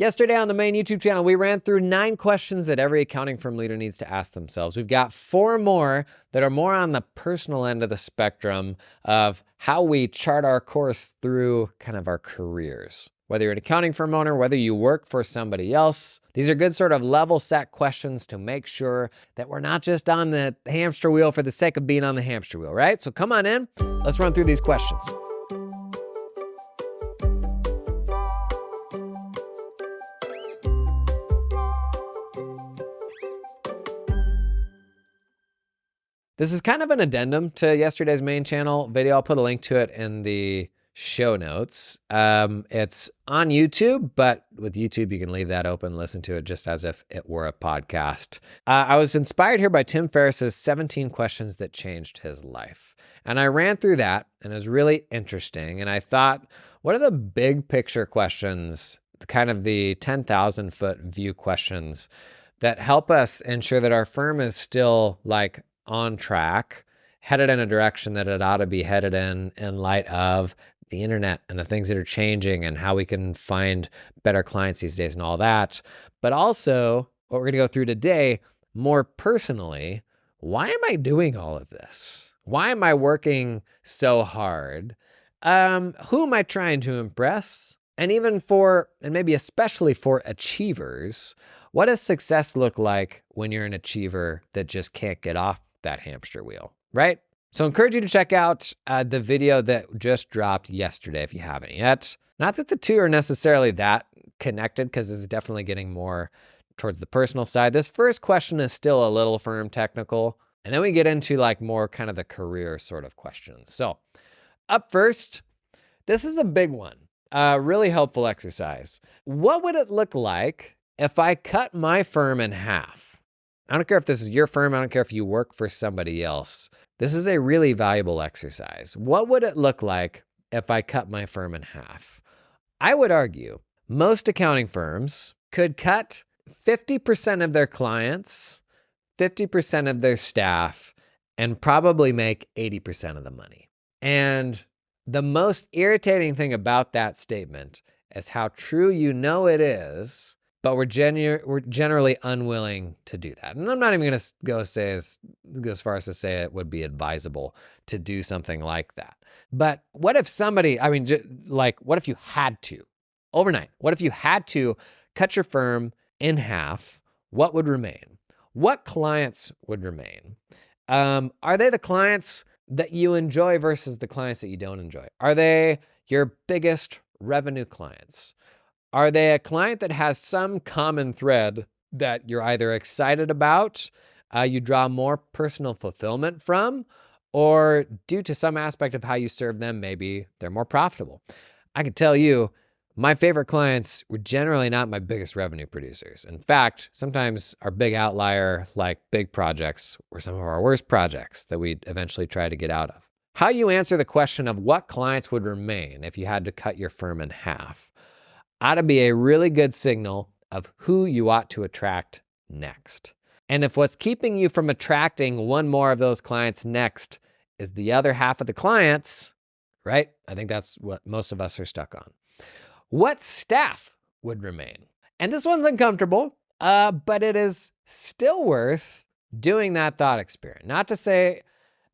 Yesterday on the main YouTube channel, we ran through 9 questions that every accounting firm leader needs to ask themselves. We've got 4 more that are more on the personal end of the spectrum of how we chart our course through kind of our careers. Whether you're an accounting firm owner, whether you work for somebody else, these are good sort of level set questions to make sure that we're not just on the hamster wheel for the sake of being on the hamster wheel, right? So come on in, let's run through these questions. This is kind of an addendum to yesterday's main channel video. I'll put a link to it in the show notes. It's on YouTube, but with YouTube, you can leave that open, listen to it just as if it were a podcast. I was inspired here by Tim Ferriss's 17 questions that changed his life. And I ran through that and it was really interesting. And I thought, what are the big picture questions, kind of the 10,000 foot view questions that help us ensure that our firm is still like on track, headed in a direction that it ought to be headed in light of the internet and the things that are changing and how we can find better clients these days and all that. But also, what we're going to go through today, more personally, why am I doing all of this? Why am I working so hard? Who am I trying to impress? And even for, and maybe especially for achievers, what does success look like when you're an achiever that just can't get off that hamster wheel, right? So I encourage you to check out the video that just dropped yesterday if you haven't yet. Not that the two are necessarily that connected, because this is definitely getting more towards the personal side. This first question is still a little firm technical, and then we get into like more kind of the career sort of questions. So up first, this is a big one, really helpful exercise. What would it look like if I cut my firm in half? I don't care if this is your firm. I don't care if you work for somebody else. This is a really valuable exercise. What would it look like if I cut my firm in half? I would argue most accounting firms could cut 50% of their clients, 50% of their staff, and probably make 80% of the money. And the most irritating thing about that statement is how true you know it is, but we're generally unwilling to do that. And I'm not even going to go as far as to say it would be advisable to do something like that. But what if somebody, what if you had to, overnight, what if you had to cut your firm in half? What would remain? What clients would remain? Are they the clients that you enjoy versus the clients that you don't enjoy? Are they your biggest revenue clients? Are they a client that has some common thread that you're either excited about, you draw more personal fulfillment from, or due to some aspect of how you serve them, maybe they're more profitable? I can tell you, my favorite clients were generally not my biggest revenue producers. In fact, sometimes our big outlier, like big projects, were some of our worst projects that we eventually try to get out of. How you answer the question of what clients would remain if you had to cut your firm in half ought to be a really good signal of who you ought to attract next. And if what's keeping you from attracting one more of those clients next is the other half of the clients, right? I think that's what most of us are stuck on. What staff would remain? And this one's uncomfortable, but it is still worth doing that thought experiment. Not to say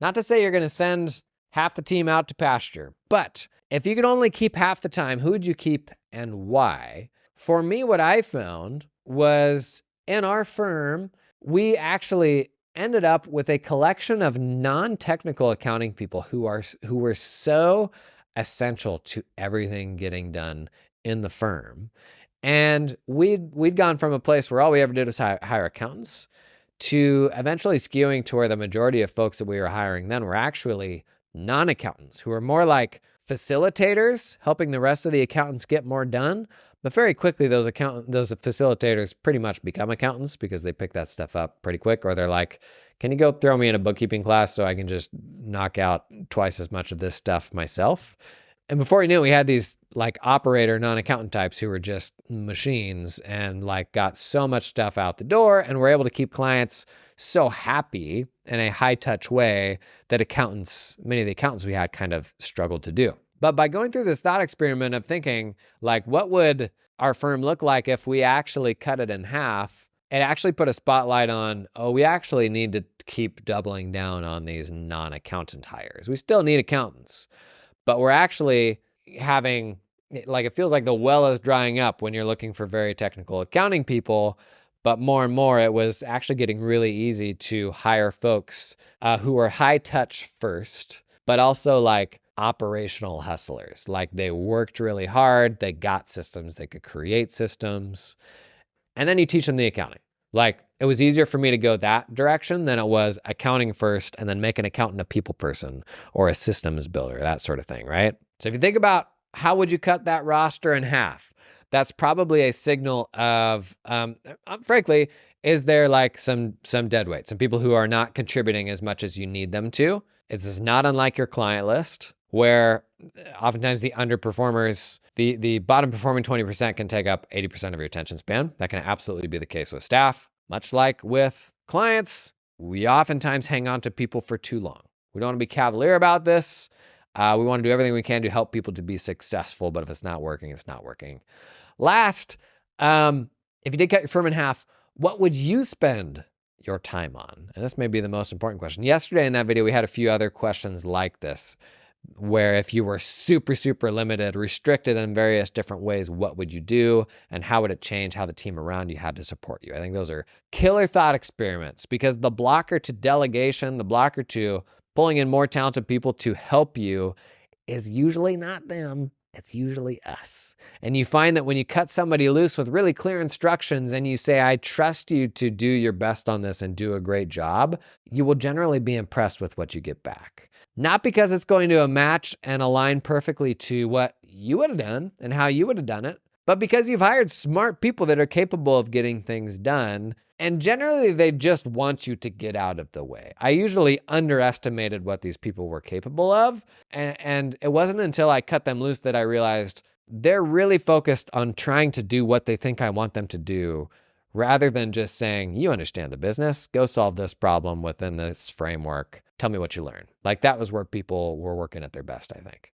you're going to send half the team out to pasture, but if you could only keep half the time, who would you keep and why? For me, what I found was in our firm, we actually ended up with a collection of non-technical accounting people who were so essential to everything getting done in the firm. And we'd gone from a place where all we ever did was hire accountants to eventually skewing to where the majority of folks that we were hiring then were actually non-accountants who were more like facilitators, helping the rest of the accountants get more done. But very quickly, those facilitators pretty much become accountants because they pick that stuff up pretty quick, or they're like, can you go throw me in a bookkeeping class so I can just knock out twice as much of this stuff myself? And before you knew it, we had these like operator non-accountant types who were just machines and like got so much stuff out the door and were able to keep clients so happy in a high touch way that many of the accountants we had kind of struggled to do. But by going through this thought experiment of thinking like, what would our firm look like if we actually cut it in half? It actually put a spotlight on, oh, we actually need to keep doubling down on these non-accountant hires. We still need accountants, but we're actually having, like, it feels like the well is drying up when you're looking for very technical accounting people, but more and more it was actually getting really easy to hire folks who are high touch first, but also like operational hustlers. Like they worked really hard, they got systems, they could create systems, and then you teach them the accounting. Like it was easier for me to go that direction than it was accounting first and then make an accountant a people person or a systems builder, that sort of thing, right? So if you think about how would you cut that roster in half, that's probably a signal of, frankly, is there like some dead weight, some people who are not contributing as much as you need them to? This is not unlike your client list, where oftentimes the underperformers, the bottom performing 20% can take up 80% of your attention span. That can absolutely be the case with staff. Much like with clients, we oftentimes hang on to people for too long. We don't want to be cavalier about this. We want to do everything we can to help people to be successful, but if it's not working, it's not working. Last, if you did cut your firm in half, what would you spend your time on? And this may be the most important question. Yesterday in that video, we had a few other questions like this, where if you were super, super limited, restricted in various different ways, what would you do? And how would it change how the team around you had to support you? I think those are killer thought experiments, because the blocker to delegation, the blocker to pulling in more talented people to help you is usually not them. It's usually us. And you find that when you cut somebody loose with really clear instructions and you say, I trust you to do your best on this and do a great job, you will generally be impressed with what you get back. Not because it's going to match and align perfectly to what you would have done and how you would have done it, but because you've hired smart people that are capable of getting things done. And generally, they just want you to get out of the way. I usually underestimated what these people were capable of. And it wasn't until I cut them loose that I realized they're really focused on trying to do what they think I want them to do, rather than just saying, you understand the business, go solve this problem within this framework. Tell me what you learned. Like that was where people were working at their best, I think.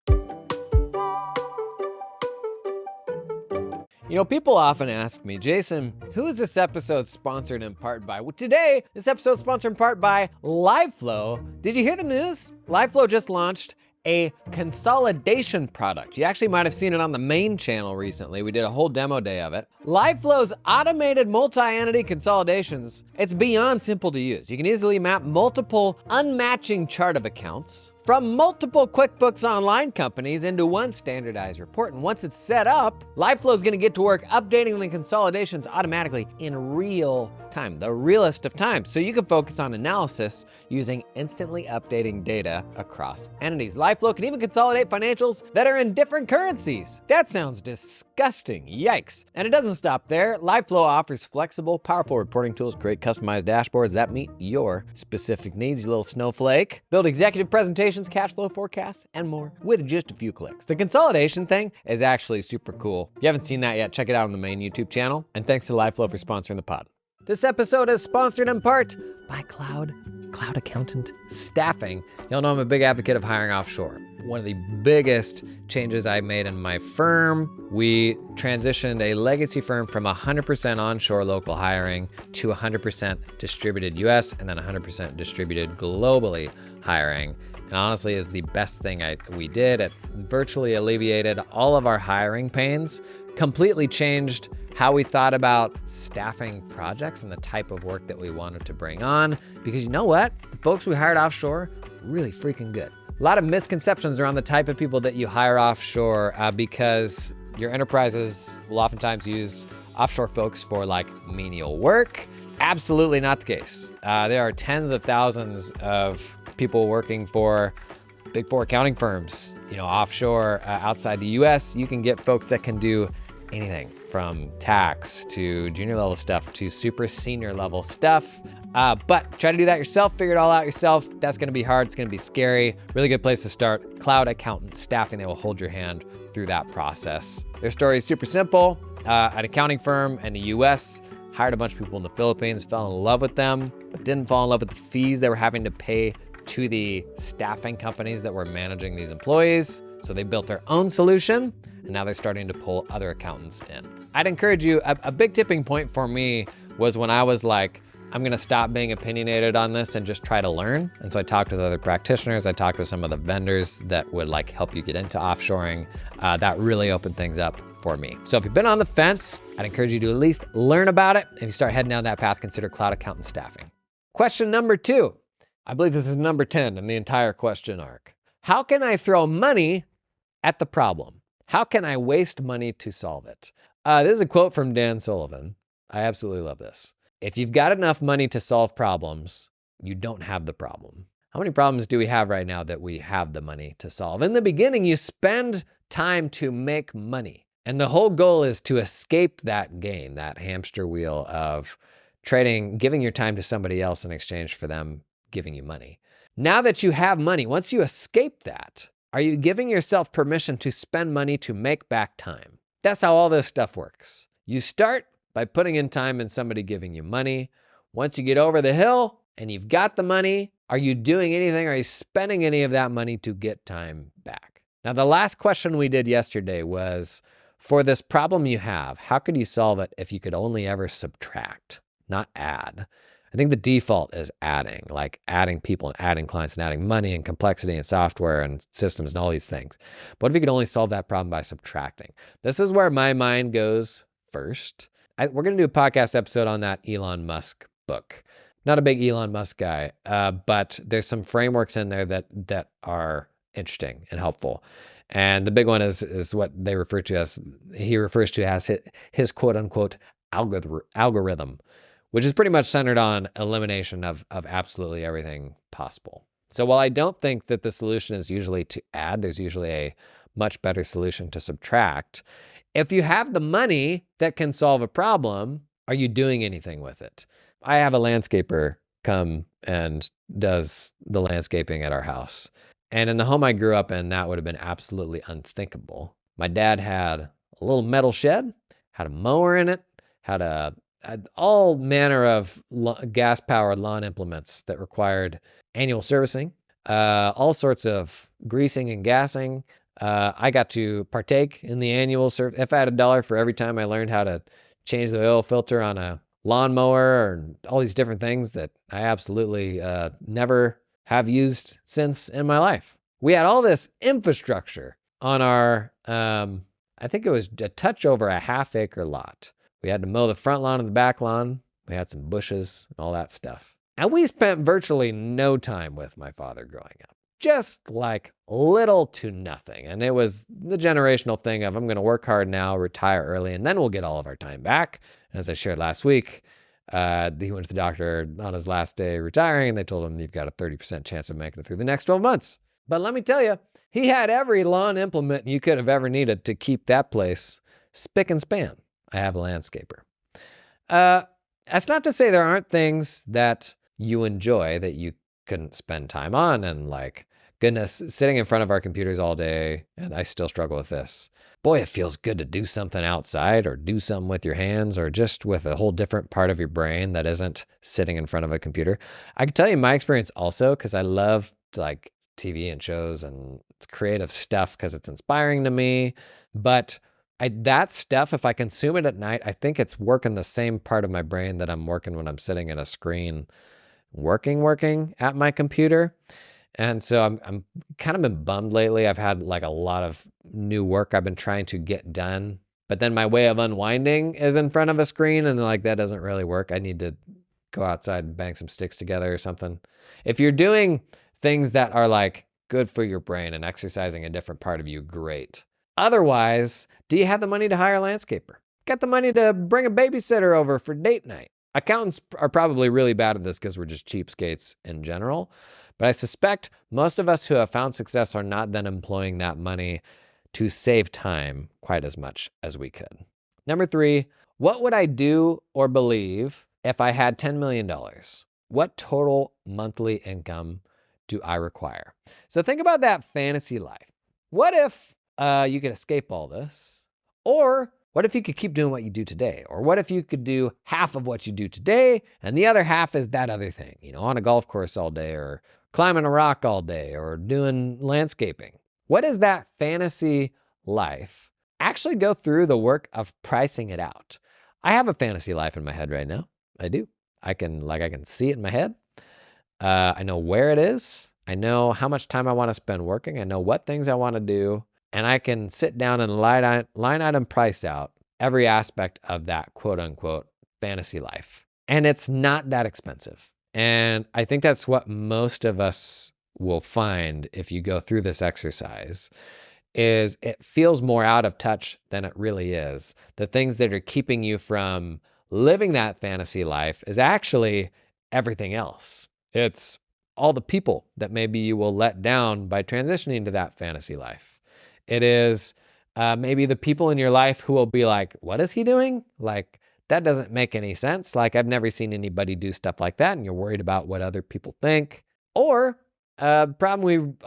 You know, people often ask me, Jason, who is this episode sponsored in part by? Well, today, this episode is sponsored in part by LiveFlow. Did you hear the news? LiveFlow just launched a consolidation product. You actually might have seen it on the main channel recently. We did a whole demo day of it. LiveFlow's automated multi-entity consolidations, it's beyond simple to use. You can easily map multiple unmatching chart of accounts from multiple QuickBooks Online companies into one standardized report. And once it's set up, LiveFlow is going to get to work updating the consolidations automatically in real time, the realest of times. So you can focus on analysis using instantly updating data across entities. LiveFlow can even consolidate financials that are in different currencies. That sounds disgusting. Yikes. And it doesn't stop there. LiveFlow offers flexible, powerful reporting tools, create customized dashboards that meet your specific needs, you little snowflake. Build executive presentations, cash flow forecasts, and more with just a few clicks. The consolidation thing is actually super cool. If you haven't seen that yet, check it out on the main YouTube channel. And thanks to LiveFlow for sponsoring the pod. This episode is sponsored in part by Cloud Accountant Staffing. Y'all know I'm a big advocate of hiring offshore. One of the biggest changes I made in my firm, we transitioned a legacy firm from 100% onshore local hiring to 100% distributed US and then 100% distributed globally hiring. And honestly, is the best thing we did. It virtually alleviated all of our hiring pains, completely changed how we thought about staffing projects and the type of work that we wanted to bring on. Because you know what? The folks we hired offshore, really freaking good. A lot of misconceptions around the type of people that you hire offshore because your enterprises will oftentimes use offshore folks for like menial work. Absolutely not the case. There are tens of thousands of people working for Big Four accounting firms, offshore, outside the US. You can get folks that can do anything from tax to junior level stuff to super senior level stuff. But try to do that yourself, figure it all out yourself. That's gonna be hard, it's gonna be scary. Really good place to start. Cloud Accountant Staffing, they will hold your hand through that process. Their story is super simple. An accounting firm in the US hired a bunch of people in the Philippines, fell in love with them, but didn't fall in love with the fees they were having to pay to the staffing companies that were managing these employees. So they built their own solution, and now they're starting to pull other accountants in. I'd encourage you, a big tipping point for me was when I was like, I'm gonna stop being opinionated on this and just try to learn. And so I talked with other practitioners. I talked with some of the vendors that would like help you get into offshoring. That really opened things up for me. So if you've been on the fence, I'd encourage you to at least learn about it. If you start heading down that path, consider cloud accountant staffing. Question number 2. I believe this is number 10 in the entire question arc. How can I throw money at the problem? How can I waste money to solve it? This is a quote from Dan Sullivan. I absolutely love this. If you've got enough money to solve problems, you don't have the problem. How many problems do we have right now that we have the money to solve? In the beginning, you spend time to make money. And the whole goal is to escape that game, that hamster wheel of trading, giving your time to somebody else in exchange for them giving you money. Now that you have money, once you escape that, are you giving yourself permission to spend money to make back time? That's how all this stuff works. You start by putting in time and somebody giving you money. Once you get over the hill and you've got the money, are you doing anything? Are you spending any of that money to get time back? Now, the last question we did yesterday was, for this problem you have, how could you solve it if you could only ever subtract, not add? I think the default is adding, like adding people and adding clients and adding money and complexity and software and systems and all these things. But what if you could only solve that problem by subtracting? This is where my mind goes first. We're going to do a podcast episode on that Elon Musk book. Not a big Elon Musk guy, but there's some frameworks in there that are interesting and helpful. And the big one is what they refer to as, he refers to as his quote unquote algorithm, which is pretty much centered on elimination of absolutely everything possible. So while I don't think that the solution is usually to add, there's usually a much better solution to subtract. If you have the money that can solve a problem, are you doing anything with it? I have a landscaper come and does the landscaping at our house. And in the home I grew up in, that would have been absolutely unthinkable. My dad had a little metal shed, had a mower in it, had all manner of gas-powered lawn implements that required annual servicing, all sorts of greasing and gassing. I got to partake in the annual service. If I had $1 for every time I learned how to change the oil filter on a lawnmower and all these different things that I absolutely never have used since in my life. We had all this infrastructure on our, I think it was a touch over a half-acre lot. We had to mow the front lawn and the back lawn. We had some bushes and all that stuff. And we spent virtually no time with my father growing up. Just like little to nothing. And it was the generational thing of, I'm going to work hard now, retire early, and then we'll get all of our time back. And as I shared last week, he went to the doctor on his last day retiring, and they told him, you've got a 30% chance of making it through the next 12 months. But let me tell you, he had every lawn implement you could have ever needed to keep that place spick and span. I have a landscaper. That's not to say there aren't things that you enjoy that you couldn't spend time on, and like, goodness, sitting in front of our computers all day, and I still struggle with this. Boy, it feels good to do something outside or do something with your hands or just with a whole different part of your brain that isn't sitting in front of a computer. I can tell you my experience also, because I love like TV and shows and creative stuff because it's inspiring to me. But that stuff, if I consume it at night, I think it's working the same part of my brain that I'm working when I'm sitting in a screen working at my computer. And so I'm kind of been bummed lately. I've had like a lot of new work I've been trying to get done, but then my way of unwinding is in front of a screen, and like that doesn't really work. I need to go outside and bang some sticks together or something. If you're doing things that are like good for your brain and exercising a different part of you, great. Otherwise, do you have the money to hire a landscaper? Got the money to bring a babysitter over for date night? Accountants are probably really bad at this because we're just cheapskates in general. But I suspect most of us who have found success are not then employing that money to save time quite as much as we could. Number 3, what would I do or believe if I had $10 million? What total monthly income do I require? So think about that fantasy life. What if you could escape all this? Or what if you could keep doing what you do today? Or what if you could do half of what you do today and the other half is that other thing, on a golf course all day or climbing a rock all day or doing landscaping? What is that fantasy life actually go through the work of pricing it out. I have a fantasy life in my head right now. I do. I can see it in my head. I know where it is. I know how much time I want to spend working. I know what things I want to do. And I can sit down and line item price out every aspect of that quote unquote fantasy life. And it's not that expensive. And I think that's what most of us will find if you go through this exercise, is it feels more out of touch than it really is. The things that are keeping you from living that fantasy life is actually everything else. It's all the people that maybe you will let down by transitioning to that fantasy life. It is maybe the people in your life who will be like, what is he doing? Like, that doesn't make any sense. Like, I've never seen anybody do stuff like that. And you're worried about what other people think. Or problem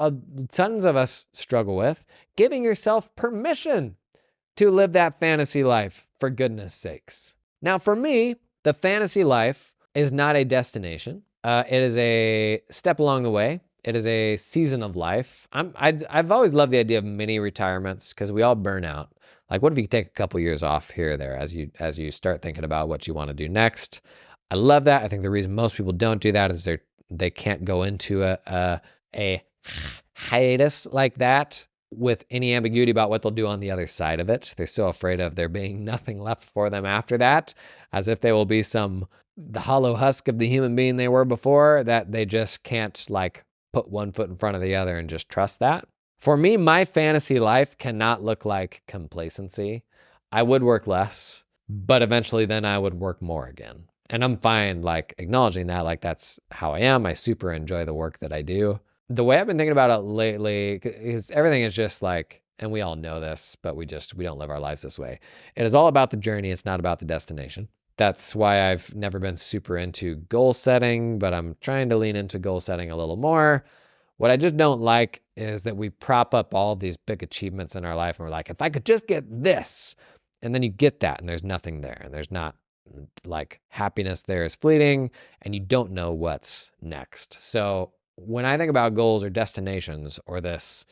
tons of us struggle with, giving yourself permission to live that fantasy life, for goodness sakes. Now, for me, the fantasy life is not a destination. It is a step along the way. It is a season of life. I've always loved the idea of mini retirements because we all burn out. Like, what if you take a couple years off here or there as you start thinking about what you want to do next? I love that. I think the reason most people don't do that is they can't go into a hiatus like that with any ambiguity about what they'll do on the other side of it. They're so afraid of there being nothing left for them after that, as if they will be the hollow husk of the human being they were before, that they just can't like put one foot in front of the other and just trust that. For me, my fantasy life cannot look like complacency. I would work less, but eventually then I would work more again. And I'm fine like acknowledging that, like that's how I am. I super enjoy the work that I do. The way I've been thinking about it lately is everything is just like, and we all know this, but we don't live our lives this way. It is all about the journey. It's not about the destination. That's why I've never been super into goal setting, but I'm trying to lean into goal setting a little more. What I just don't like is that we prop up all these big achievements in our life and we're like, if I could just get this, and then you get that and there's nothing there and there's not like happiness there is fleeting and you don't know what's next. So when I think about goals or destinations or this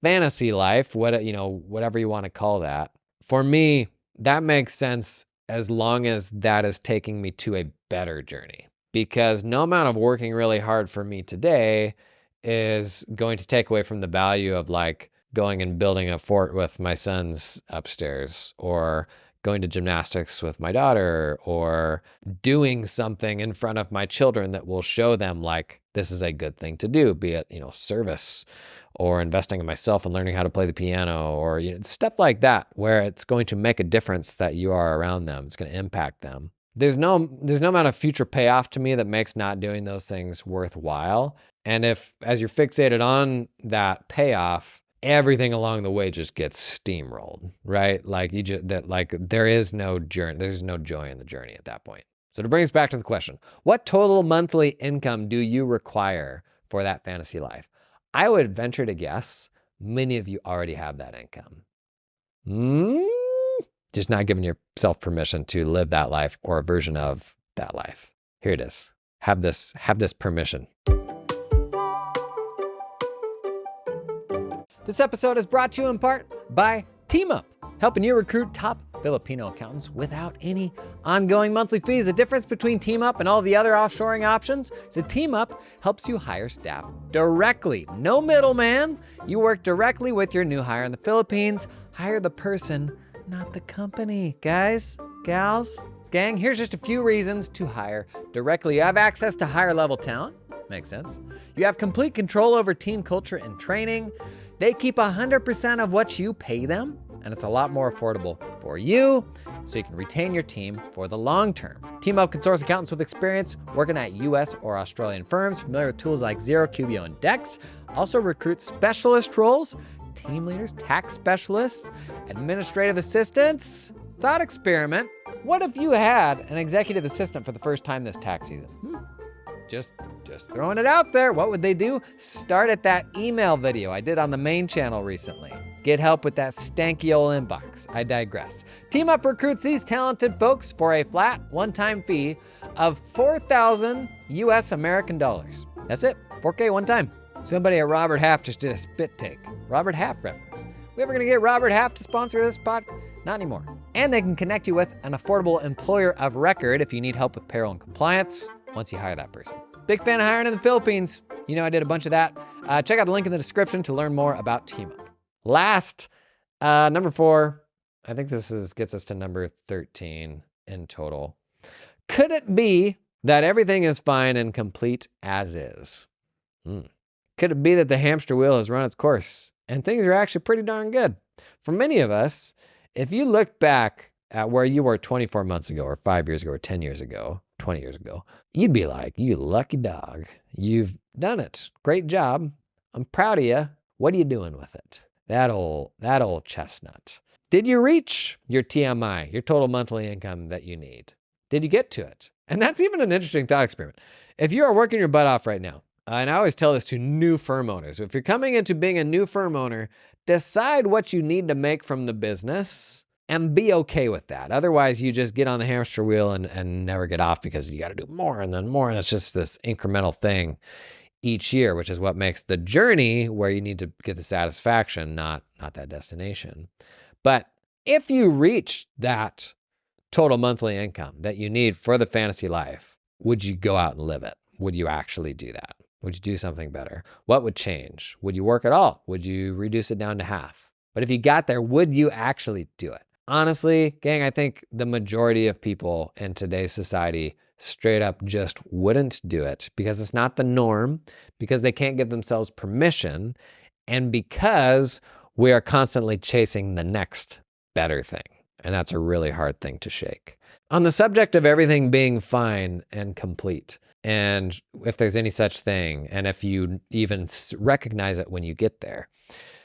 fantasy life, whatever you want to call that, for me, that makes sense as long as that is taking me to a better journey. Because no amount of working really hard for me today is going to take away from the value of like going and building a fort with my sons upstairs, or going to gymnastics with my daughter, or doing something in front of my children that will show them like this is a good thing to do, be it, service or investing in myself and learning how to play the piano, or stuff like that, where it's going to make a difference that you are around them. It's going to impact them. There's no amount of future payoff to me that makes not doing those things worthwhile. And if, as you're fixated on that payoff, everything along the way just gets steamrolled, right? Like there is no journey, there's no joy in the journey at that point. So to bring us back to the question, what total monthly income do you require for that fantasy life? I would venture to guess many of you already have that income. Just not giving yourself permission to live that life or a version of that life. Here it is. Have this permission. This episode is brought to you in part by TeamUp, helping you recruit top Filipino accountants without any ongoing monthly fees. The difference between TeamUp and all the other offshoring options is that TeamUp helps you hire staff directly. No middleman. You work directly with your new hire in the Philippines. Hire the person, not the company. Guys, gals, gang, here's just a few reasons to hire directly. You have access to higher level talent. Makes sense. You have complete control over team culture and training. They keep 100% of what you pay them, and it's a lot more affordable for you, so you can retain your team for the long term. TeamUp can source accountants with experience working at US or Australian firms, familiar with tools like Xero, Qubio, and Dex. Also recruit specialist roles, team leaders, tax specialists, administrative assistants. Thought experiment. What if you had an executive assistant for the first time this tax season? Just throwing it out there. What would they do? Start at that email video I did on the main channel recently. Get help with that stanky old inbox. I digress. TeamUp recruits these talented folks for a flat one-time fee of 4,000 US American dollars. That's it, 4K one time. Somebody at Robert Half just did a spit take. Robert Half reference. We ever gonna get Robert Half to sponsor this pod? Not anymore. And they can connect you with an affordable employer of record if you need help with payroll and compliance once you hire that person. Big fan of hiring in the Philippines. You know I did a bunch of that. Check out the link in the description to learn more about TeamUp. Last, number 4, I think gets us to number 13 in total. Could it be that everything is fine and complete as is? Could it be that the hamster wheel has run its course and things are actually pretty darn good? For many of us, if you look back at where you were 24 months ago or 5 years ago or 10 years ago, 20 years ago, you'd be like, you lucky dog. You've done it. Great job. I'm proud of you. What are you doing with it? That old chestnut. Did you reach your TMI, your total monthly income that you need? Did you get to it? And that's even an interesting thought experiment. If you are working your butt off right now, and I always tell this to new firm owners, if you're coming into being a new firm owner, decide what you need to make from the business and be okay with that. Otherwise, you just get on the hamster wheel and never get off because you got to do more and then more. And it's just this incremental thing each year, which is what makes the journey where you need to get the satisfaction, not that destination. But if you reach that total monthly income that you need for the fantasy life, would you go out and live it? Would you actually do that? Would you do something better? What would change? Would you work at all? Would you reduce it down to half? But if you got there, would you actually do it? Honestly, gang, I think the majority of people in today's society straight up just wouldn't do it because it's not the norm, because they can't give themselves permission, and because we are constantly chasing the next better thing. And that's a really hard thing to shake. On the subject of everything being fine and complete, and if there's any such thing, and if you even recognize it when you get there,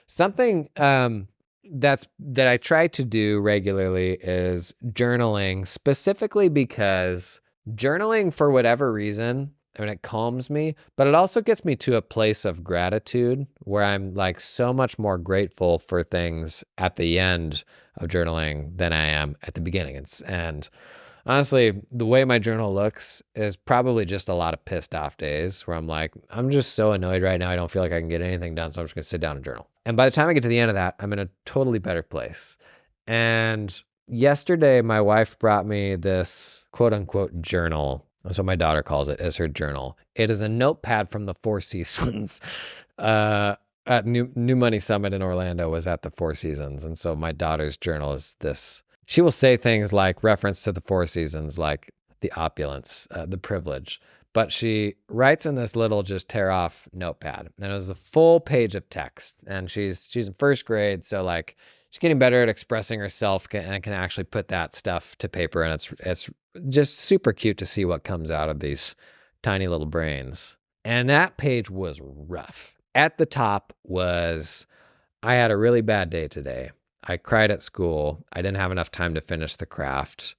something that I try to do regularly is journaling, specifically because journaling, for whatever reason, I mean, it calms me, but it also gets me to a place of gratitude where I'm like so much more grateful for things at the end of journaling than I am at the beginning. And honestly, the way my journal looks is probably just a lot of pissed off days where I'm like, I'm just so annoyed right now. I don't feel like I can get anything done. So I'm just going to sit down and journal. And by the time I get to the end of that, I'm in a totally better place. And yesterday, my wife brought me this quote unquote journal. That's what my daughter calls it, as her journal. It is a notepad from the Four Seasons. At New Money Summit in Orlando was at the Four Seasons. And so my daughter's journal is this. She will say things like reference to the Four Seasons, like the opulence, the privilege. But she writes in this little just tear off notepad. And it was a full page of text. And she's in first grade. So like she's getting better at expressing herself and can actually put that stuff to paper. And it's just super cute to see what comes out of these tiny little brains. And that page was rough. At the top was, I had a really bad day today. I cried at school. I didn't have enough time to finish the craft.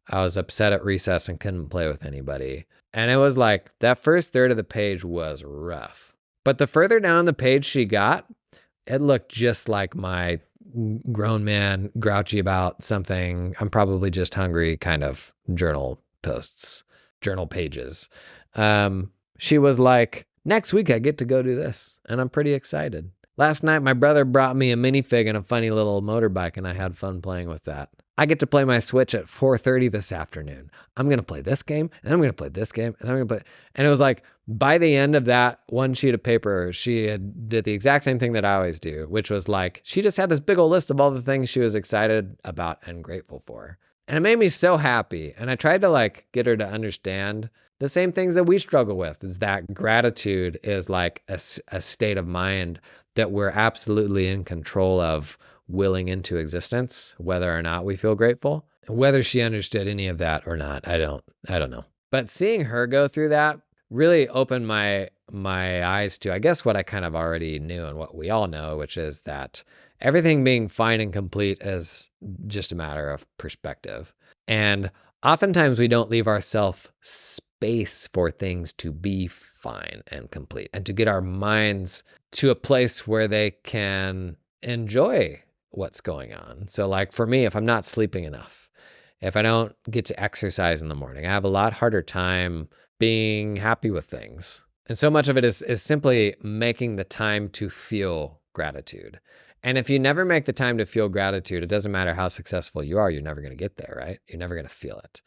I was upset at recess and couldn't play with anybody. And it was like, that first third of the page was rough. But the further down the page she got, it looked just like my grown man, grouchy about something, I'm probably just hungry kind of journal posts, journal pages. She was like, next week I get to go do this, and I'm pretty excited. Last night, my brother brought me a minifig and a funny little motorbike, and I had fun playing with that. I get to play my Switch at 4:30 this afternoon. I'm going to play this game, and I'm going to play this game, and I'm going to play. And it was like, by the end of that one sheet of paper, she did the exact same thing that I always do, which was like, she just had this big old list of all the things she was excited about and grateful for. And it made me so happy. And I tried to like get her to understand the same things that we struggle with, is that gratitude is like a state of mind that we're absolutely in control of willing into existence, whether or not we feel grateful. Whether she understood any of that or not, I don't know. But seeing her go through that really opened my eyes to, I guess, what I kind of already knew and what we all know, which is that everything being fine and complete is just a matter of perspective. And oftentimes we don't leave ourselves space for things to be fine and complete and to get our minds to a place where they can enjoy what's going on. So like for me, if I'm not sleeping enough, if I don't get to exercise in the morning, I have a lot harder time being happy with things. And so much of it is simply making the time to feel gratitude. And if you never make the time to feel gratitude, it doesn't matter how successful you are, you're never going to get there, right? You're never going to feel it.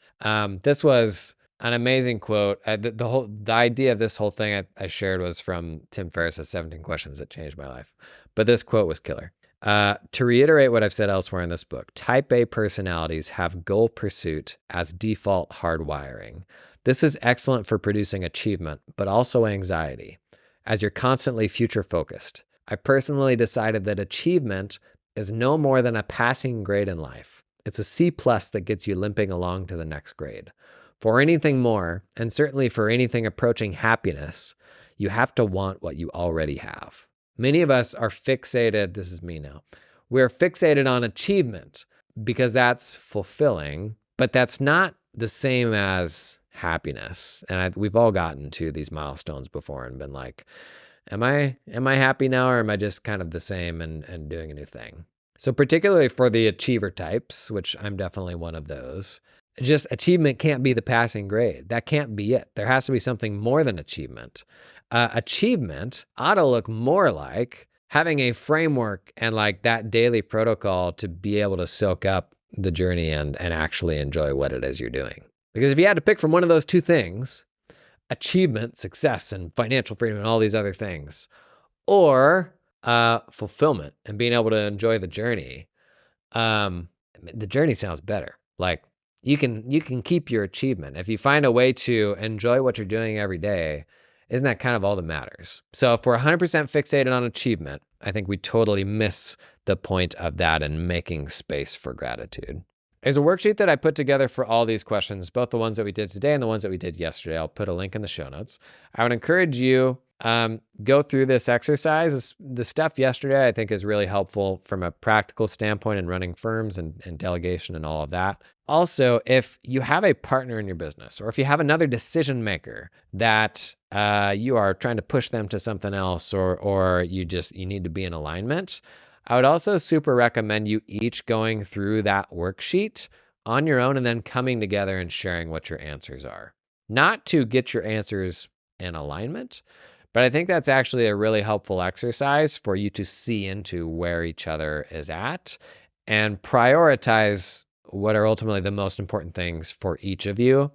This was an amazing quote. The idea of this whole thing I shared was from Tim Ferriss's 17 Questions That Changed My Life. But this quote was killer. To reiterate what I've said elsewhere in this book, type A personalities have goal pursuit as default hardwiring. This is excellent for producing achievement, but also anxiety, as you're constantly future focused. I personally decided that achievement is no more than a passing grade in life. It's a C+ that gets you limping along to the next grade. For anything more, and certainly for anything approaching happiness, you have to want what you already have. Many of us are fixated, this is me now, we're fixated on achievement because that's fulfilling, but that's not the same as happiness. And we've all gotten to these milestones before and been like, Am I happy now, or am I just kind of the same and doing a new thing? So particularly for the achiever types, which I'm definitely one of those, just achievement can't be the passing grade. That can't be it. There has to be something more than achievement. Achievement ought to look more like having a framework and like that daily protocol to be able to soak up the journey and actually enjoy what it is you're doing. Because if you had to pick from one of those two things, achievement, success, and financial freedom, and all these other things, or fulfillment and being able to enjoy the journey. The journey sounds better. Like you can keep your achievement if you find a way to enjoy what you're doing every day. Isn't that kind of all that matters? So if we're 100% fixated on achievement, I think we totally miss the point of that and making space for gratitude. There's a worksheet that I put together for all these questions, both the ones that we did today and the ones that we did yesterday. I'll put a link in the show notes. I would encourage you go through this exercise. The stuff yesterday I think is really helpful from a practical standpoint in running firms and delegation and all of that. Also, if you have a partner in your business, or if you have another decision maker that you are trying to push them to something else, or you need to be in alignment, I would also super recommend you each going through that worksheet on your own and then coming together and sharing what your answers are. Not to get your answers in alignment, but I think that's actually a really helpful exercise for you to see into where each other is at and prioritize what are ultimately the most important things for each of you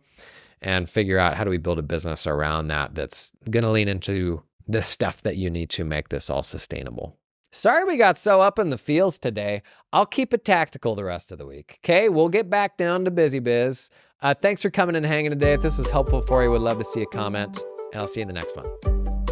and figure out how do we build a business around that that's going to lean into the stuff that you need to make this all sustainable. Sorry we got so up in the fields today. I'll keep it tactical the rest of the week. Okay, we'll get back down to busy biz. Thanks for coming and hanging today. If this was helpful for you, would love to see a comment, and I'll see you in the next one.